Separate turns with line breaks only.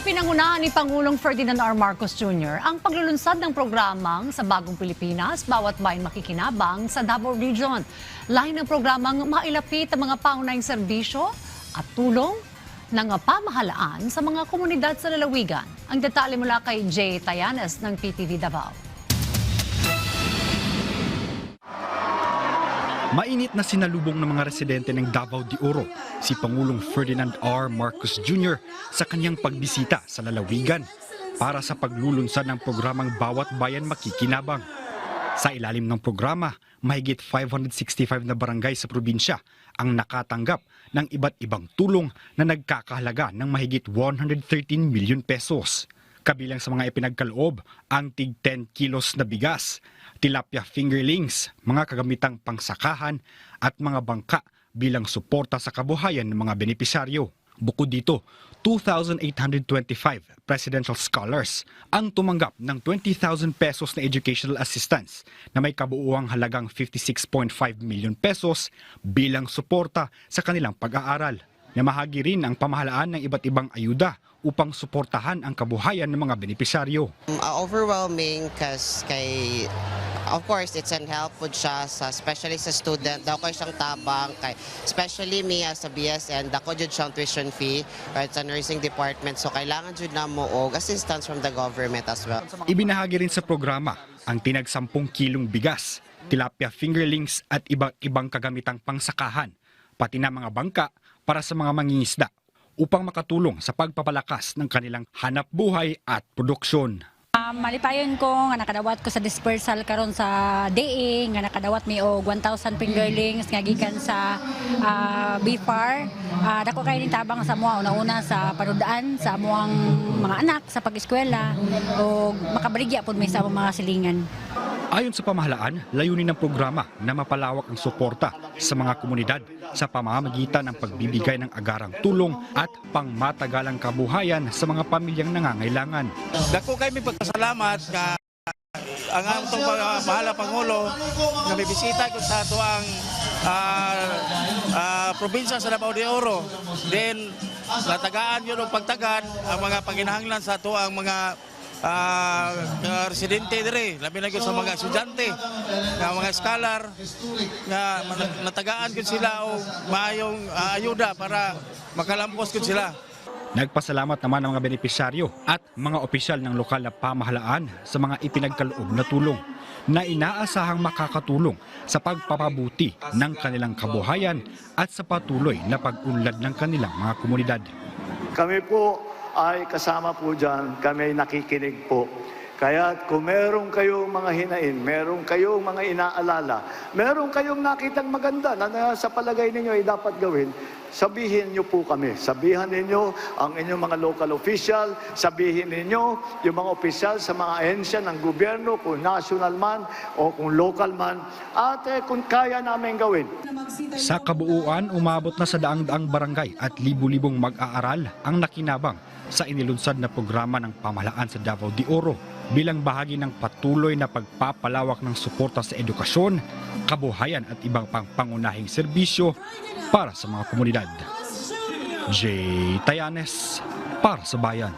Pinangunahan ni Pangulong Ferdinand R. Marcos Jr. ang paglulunsad ng programang Sa Bagong Pilipinas, Bawat Bayan Makikinabang sa Davao Region. Lain ng programang mailapit ang mga pangunahing serbisyo at tulong ng pamahalaan sa mga komunidad sa lalawigan. Ang detalye mula kay Jay Tayanes ng PTV Davao.
Mainit na sinalubong ng mga residente ng Davao de Oro si Pangulong Ferdinand R. Marcos Jr. sa kanyang pagbisita sa lalawigan para sa paglulunsad ng programang Bawat Bayan Makikinabang. Sa ilalim ng programa, mahigit 565 na barangay sa probinsya ang nakatanggap ng iba't ibang tulong na nagkakahalaga ng mahigit 113 milyon pesos. Kabilang sa mga ipinagkaloob ang tig 10 kilos na bigas, tilapia fingerlings, mga kagamitang pangsakahan at mga bangka bilang suporta sa kabuhayan ng mga benepisyaryo. Bukod dito, 2,825 presidential scholars ang tumanggap ng 20,000 pesos na educational assistance na may kabuuang halagang 56.5 milyon pesos bilang suporta sa kanilang pag-aaral. Namahagi rin ang pamahalaan ng iba't ibang ayuda upang suportahan ang kabuhayan ng mga benepisyaryo.
Overwhelming kasi of course it's an help po siya especially sa student daw kay siyang tabang kay especially me as a BSN dako jud siyang tuition fee right sa nursing department so kailangan jud namo og assistance from the government as well.
Ibinahagi rin sa programa ang tinag 10 kilong bigas, tilapia fingerlings at ibang kagamitang pangsakahan, pati na mga bangka para sa mga mangingisda upang makatulong sa pagpapalakas ng kanilang hanap buhay at produksyon.
Malipayon ko nga nakadawat ko sa dispersal karon sa DE nga nakadawat mi og 1,000 fingerlings nga gikan sa BFAR. Dako kay ni tabang sa mua una-una sa panudaan sa amuang mga anak sa pag-eskwela o makabaligya pud mi sa mga silingan.
Ayon sa pamahalaan, layunin ng programa na mapalawak ang suporta sa mga komunidad sa pamamagitan ng pagbibigay ng agarang tulong at pangmatagalang kabuhayan sa mga pamilyang nangangailangan.
Dako kay mi pagpasalamat nga ang atong mahala Pangulo nga mibisita ko sa ato ang probinsya sa Davao de Oro. Then natagaan yun og pagtagad ang mga panginahanglan sa ato ang mga residente dire, labi na sa mga estudyante, mga scholar, nga natagaan ko sila o maayong ayuda para makalampos ko sila.
Nagpasalamat naman ang mga benepisyaryo at mga opisyal ng lokal na pamahalaan sa mga ipinagkaloob na tulong na inaasahang makakatulong sa pagpapabuti ng kanilang kabuhayan at sa patuloy na pag-unlad ng kanilang mga komunidad.
Kami po ay kasama po dyan, kami nakikinig po. Kaya kung meron kayong mga hinain, meron kayong mga inaalala, meron kayong nakitang maganda na sa palagay ninyo ay dapat gawin, sabihin niyo po kami. Sabihan ninyo ang inyong mga local official, sabihin ninyo yung mga opisyal sa mga ahensya ng gobyerno, kung national man o kung local man, at kung kaya namin gawin.
Sa kabuuan, umabot na sa daang-daang barangay at libu-libong mag-aaral ang nakinabang sa inilunsad na programa ng pamahalaan sa Davao de Oro bilang bahagi ng patuloy na pagpapalawak ng suporta sa edukasyon, kabuhayan at ibang pang pangunahing serbisyo para sa mga komunidad. Jay Tayanes para sa Bayan.